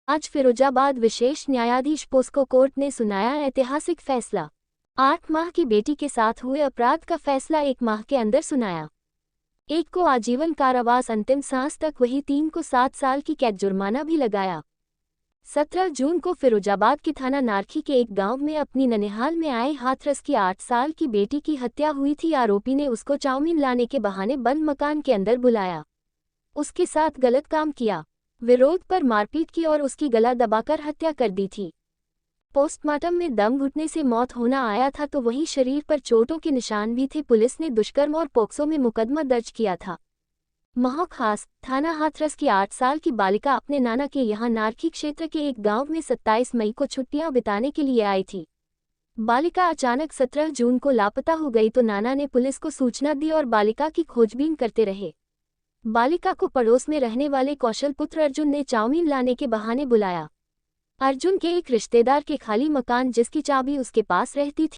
आज फिरोजाबाद विशेष न्यायाधीश POCSO court ने सुनाया ऐतिहासिक फैसला। 8 माह की बेटी के साथ हुए अपराध का फैसला 1 माह के अंदर सुनाया। एक को आजीवन कारावास अंतिम सांस तक, वही 3 को 7 साल की कैद, जुर्माना भी लगाया। 17 जून को फिरोजाबाद के थाना नारखी के एक गांव में अपनी ननिहाल में आए हाथरस की 8 साल की बेटी की हत्या हुई थी। आरोपी ने उसको चाउमीन लाने के बहाने बंद मकान के अंदर बुलाया, उसके साथ गलत काम किया, विरोध पर मारपीट की और उसकी गला दबाकर हत्या कर दी थी। पोस्टमार्टम में दम घुटने से मौत होना आया था, तो वहीं शरीर पर चोटों के निशान भी थे। पुलिस ने दुष्कर्म और पोक्सो में मुकदमा दर्ज किया था। महोखास थाना हाथरस की 8 साल की बालिका अपने नाना के यहाँ नारखी क्षेत्र के एक गांव में 27 मई को छुट्टियां बिताने के लिए आई थी। बालिका अचानक 17 जून को लापता हो गई, तो नाना ने पुलिस को सूचना दी और बालिका की खोजबीन करते रहे। बालिका को पड़ोस में रहने वाले कौशल पुत्र अर्जुन ने चाउमीन लाने के बहाने बुलाया। अर्जुन के एक रिश्तेदार के खाली मकान, जिसकी चाबी उसके पास रहती थी।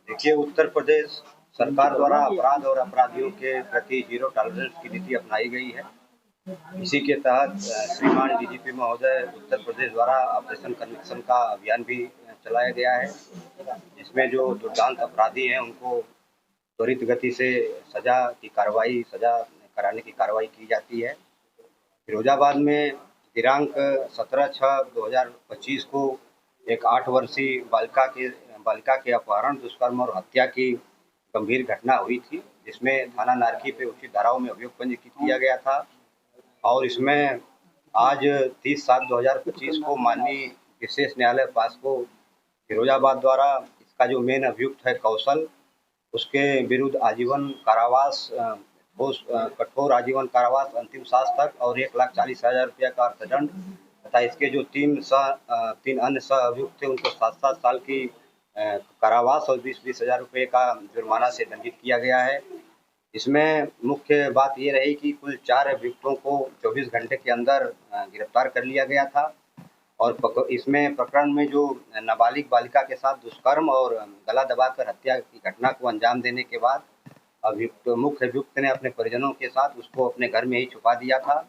देखिए, उत्तर प्रदेश सरकार द्वारा अपराध और अपराधियों के प्रति जीरो टॉलरेंस की नीति अपनाई गई है। इसी के तहत श्रीमान डीजीपी महोदय उत्तर प्रदेश द्वारा ऑपरेशन कन्विक्शन का अभियान भी चलाया गया है, जिसमें जो दुर्दांत अपराधी हैं उनको त्वरित गति से सजा कराने की कार्रवाई की जाती है। फिरोजाबाद में दिनांक 17/6/2025 को एक 8 वर्षीय बालिका के अपहरण, दुष्कर्म और हत्या की गंभीर घटना हुई थी, जिसमें थाना नारखी पे उचित धाराओं में अभियोग पंजीकृत किया गया था। और इसमें आज 30/7/2025 को माननीय विशेष न्यायालय पास्को फिरोजाबाद द्वारा इसका जो मेन अभियुक्त है कौशल, उसके विरुद्ध आजीवन कारावास, कठोर आजीवन कारावास अंतिम सांस तक और 1,40,000 रुपये का अर्थदंड तथा इसके जो 3 अन्य सह अभियुक्त थे उनको 7-7 साल की कारावास और 20-20 हज़ार रुपये का जुर्माना से दंडित किया गया है। इसमें मुख्य बात ये रही कि कुल 4 अभियुक्तों को 24 घंटे के अंदर गिरफ्तार कर लिया गया था। और इसमें प्रकरण में जो नाबालिग बालिका के साथ दुष्कर्म और गला दबाकर हत्या की घटना को अंजाम देने के बाद मुख्य अभियुक्त ने अपने परिजनों के साथ उसको अपने घर में ही छुपा दिया था,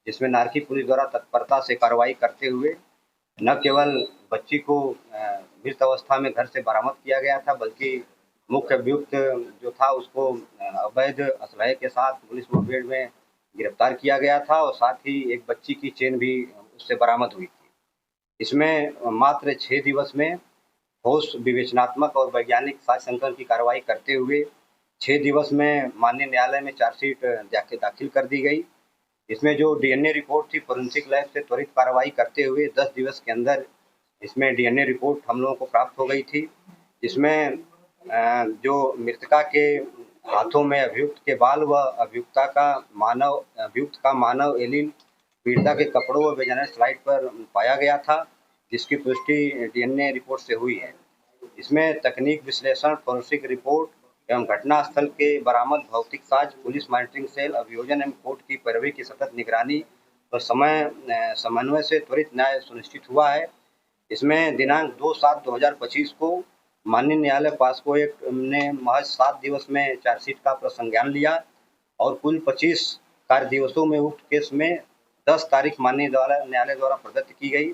जिसमें नारखी पुलिस द्वारा तत्परता से कार्रवाई करते हुए न केवल बच्ची को मृत अवस्था में घर से बरामद किया गया था, बल्कि मुख्य अभियुक्त जो था उसको अवैध असलहे के साथ पुलिस मुठभेड़ में गिरफ्तार किया गया था और साथ ही एक बच्ची की चेन भी उससे बरामद हुई थी। इसमें मात्र 6 दिवस में ठोस विवेचनात्मक और वैज्ञानिक साक्ष्य संकलन की कार्रवाई करते हुए 6 दिवस में माननीय न्यायालय में चार्जशीट दाखिल कर दी गई। इसमें जो डीएनए रिपोर्ट थी, फोरेंसिक लैब से त्वरित कार्रवाई करते हुए 10 दिवस के अंदर इसमें डीएनए रिपोर्ट हम लोगों को प्राप्त हो गई थी। इसमें जो मृतका के हाथों में अभियुक्त के बाल व अभियुक्त का मानव एलील पीड़िता के कपड़ों व वेजाइनल स्लाइड पर पाया गया था, जिसकी पुष्टि डीएनए रिपोर्ट से हुई है। इसमें तकनीक विश्लेषण, फोरेंसिक रिपोर्ट एवं घटनास्थल के बरामद भौतिक साक्ष्य, पुलिस मॉनिटरिंग सेल, अभियोजन एवं कोर्ट की पैरवी की सतत निगरानी और समन्वय से त्वरित न्याय सुनिश्चित हुआ है। इसमें दिनांक 2/7/2025 को माननीय न्यायालय पास्को ने महज 7 दिवस में चार्जशीट का प्रसंज्ञान लिया और कुल 25 कार्य दिवसों में उक्त केस में 10 तारीख माननीय न्यायालय द्वारा प्रदत्त की गई,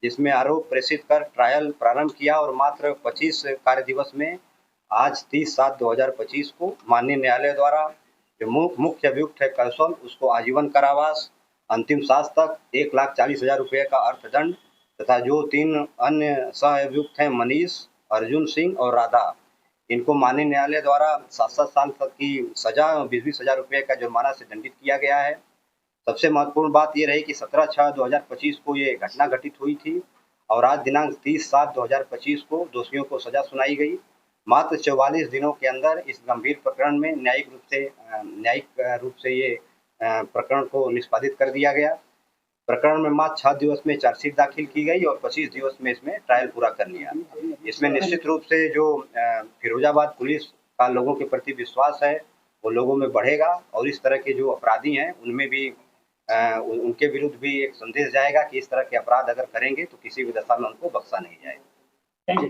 जिसमें आरोप प्रेषित कर ट्रायल प्रारंभ किया और मात्र 25 कार्य दिवस में आज 30/7/2025 को माननीय न्यायालय द्वारा जो मुख्य अभियुक्त है कौशल, उसको आजीवन कारावास अंतिम सांस तक 1,40,000 रुपये का अर्थदंड तथा जो 3 अन्य सह अभियुक्त हैं मनीष, अर्जुन सिंह और राधा, इनको माननीय न्यायालय द्वारा 7-7 साल तक की सजा और 20-20 हज़ार रुपये का जुर्माना से दंडित किया गया है। सबसे महत्वपूर्ण बात ये रही कि 17/6/2025 को ये घटना घटित हुई थी और आज दिनांक 30/7/2025 को दोषियों को सजा सुनाई गई। मात्र 44 दिनों के अंदर इस गंभीर प्रकरण में न्यायिक रूप से ये प्रकरण को निष्पादित कर दिया गया। प्रकरण में मात्र 6 दिवस में चार्जशीट दाखिल की गई और 25 दिवस में इसमें ट्रायल पूरा कर लिया। इसमें निश्चित रूप से जो फिरोजाबाद पुलिस का लोगों के प्रति विश्वास है वो लोगों में बढ़ेगा और इस तरह के जो अपराधी हैं उनमें भी उनके विरुद्ध भी एक संदेश जाएगा कि इस तरह के अपराध अगर करेंगे तो किसी भी दशा में उनको बख्शा नहीं जाएगा।